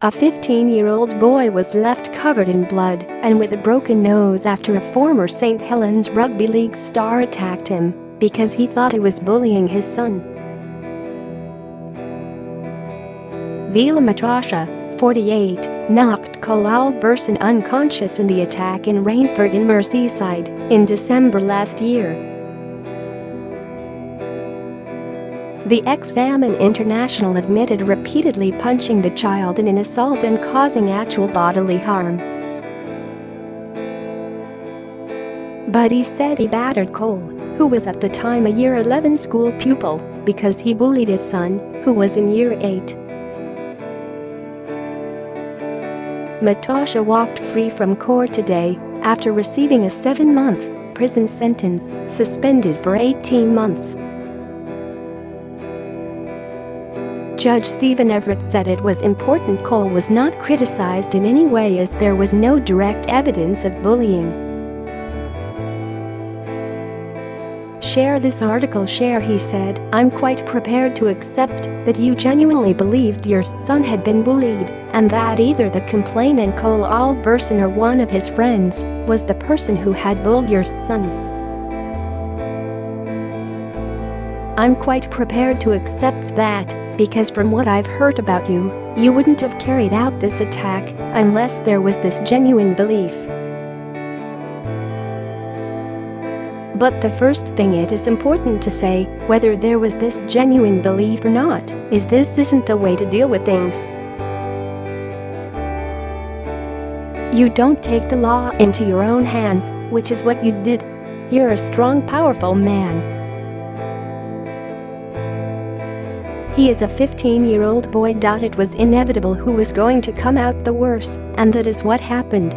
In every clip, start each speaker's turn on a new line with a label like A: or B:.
A: A 15-year-old boy was left covered in blood and with a broken nose after a former St Helens rugby league star attacked him because he thought he was bullying his son. Vila Matrosha, 48, knocked Cole Alverson unconscious in the attack in Rainford in Merseyside in December last year. The ex-Salmon international admitted repeatedly punching the child in an assault and causing actual bodily harm. But he said he battered Cole, who was at the time a Year 11 school pupil, because he bullied his son, who was in Year 8. Matrosha walked free from court today after receiving a 7-month prison sentence, suspended for 18 months. Judge Stephen Everett said it was important Cole was not criticized in any way as there was no direct evidence of bullying. Share this article. Share, he said. I'm quite prepared to accept that you genuinely believed your son had been bullied and that either the complainant Cole Alverson or one of his friends was the person who had bullied your son. I'm quite prepared to accept that, because from what I've heard about you, you wouldn't have carried out this attack unless there was this genuine belief. But the first thing it is important to say, whether there was this genuine belief or not, is this isn't the way to deal with things. You don't take the law into your own hands, which is what you did. You're a strong, powerful man. He is a 15-year-old boy. It was inevitable who was going to come out the worse, and that is what happened.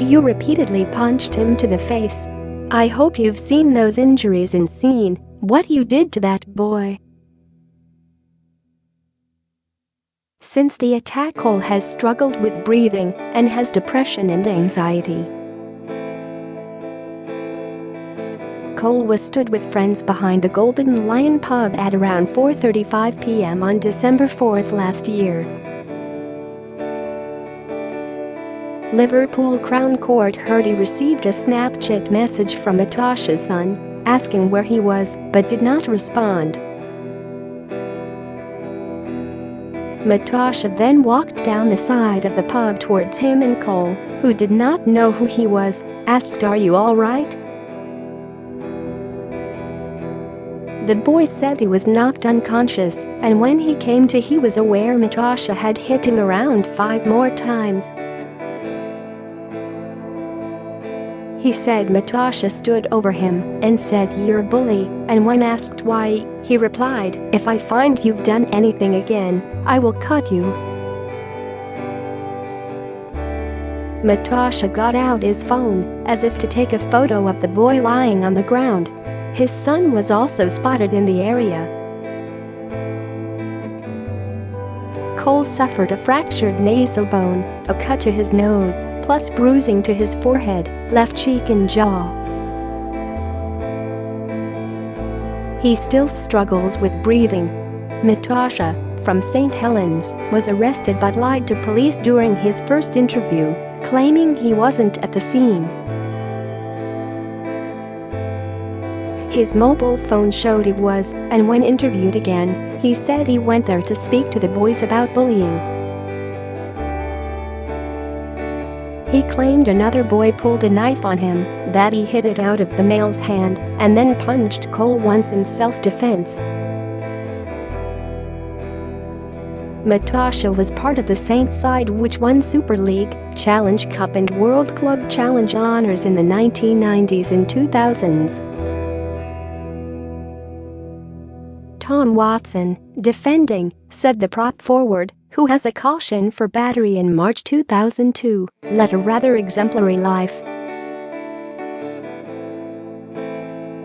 A: You repeatedly punched him to the face. I hope you've seen those injuries and seen what you did to that boy. Since the attack, Cole has struggled with breathing and has depression and anxiety. Cole was stood with friends behind the Golden Lion pub at around 4:35 p.m. on December 4th last year. Liverpool Crown Court heard he received a Snapchat message from Matrosha's son asking where he was but did not respond. Matrosha then walked down the side of the pub towards him, and Cole, who did not know who he was, asked, "Are you all right?" The boy said he was knocked unconscious, and when he came to, he was aware Matrosha had hit him around 5 more times. He said Matrosha stood over him and said, "You're a bully," and when asked why, he replied, "If I find you've done anything again, I will cut you." Matrosha got out his phone as if to take a photo of the boy lying on the ground. His son was also spotted in the area. Cole suffered a fractured nasal bone, a cut to his nose, plus bruising to his forehead, left cheek and jaw. He still struggles with breathing. Matrosha, from St Helens, was arrested but lied to police during his first interview, claiming he wasn't at the scene. His mobile phone showed he was, and when interviewed again, he said he went there to speak to the boys about bullying. He claimed another boy pulled a knife on him, that he hit it out of the male's hand, and then punched Cole once in self-defense. Matrosha was part of the Saints side which won Super League, Challenge Cup and World Club Challenge honors in the 1990s and 2000s. Tom Watson, defending, said the prop forward, who has a caution for battery in March 2002, led a rather exemplary life.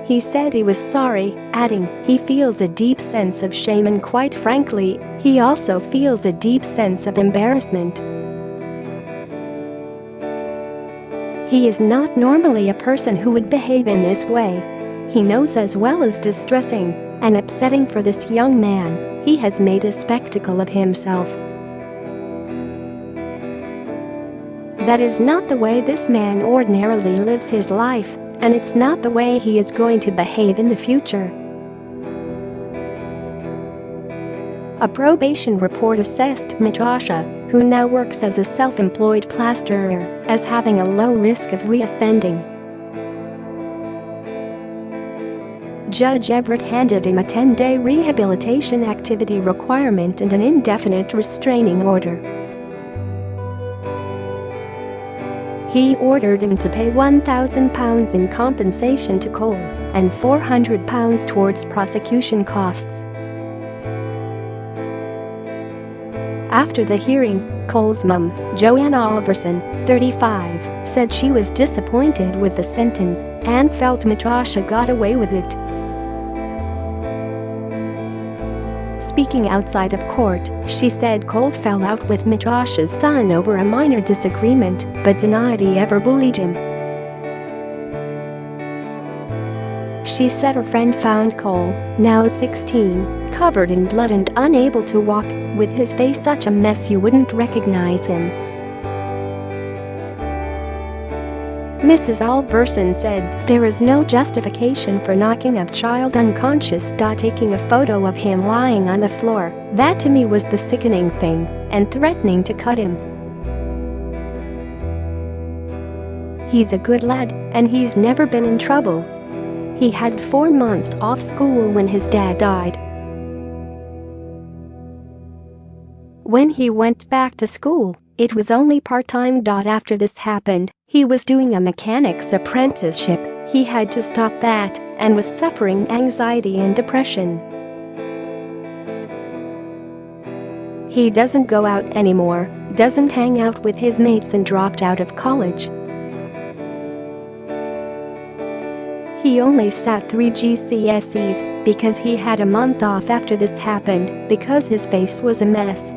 A: He said he was sorry, adding, he feels a deep sense of shame and quite frankly, he also feels a deep sense of embarrassment. He is not normally a person who would behave in this way. He knows as well as distressing and upsetting for this young man, he has made a spectacle of himself. That is not the way this man ordinarily lives his life, and it's not the way he is going to behave in the future. A probation report assessed Natasha, who now works as a self-employed plasterer, as having a low risk of reoffending. Judge Everett handed him a 10-day rehabilitation activity requirement and an indefinite restraining order. He ordered him to pay £1,000 in compensation to Cole and £400 towards prosecution costs. After the hearing, Cole's mum, Joanna Alberson, 35, said she was disappointed with the sentence and felt Natasha got away with it. Speaking outside of court, she said Cole fell out with Natasha's son over a minor disagreement but denied he ever bullied him. She said her friend found Cole, now 16, covered in blood and unable to walk, with his face such a mess you wouldn't recognize him. Mrs. Alverson said, "There is no justification for knocking a child unconscious. Taking a photo of him lying on the floor, that to me was the sickening thing, and threatening to cut him. He's a good lad, and he's never been in trouble. He had 4 months off school when his dad died. When he went back to school, it was only part-time. After this happened, he was doing a mechanic's apprenticeship. He had to stop that and was suffering anxiety and depression. He doesn't go out anymore, doesn't hang out with his mates, and dropped out of college. He only sat 3 GCSEs because he had a month off after this happened because his face was a mess."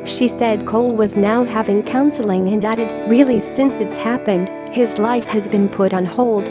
A: She said Cole was now having counseling and added, "Really, since it's happened, his life has been put on hold.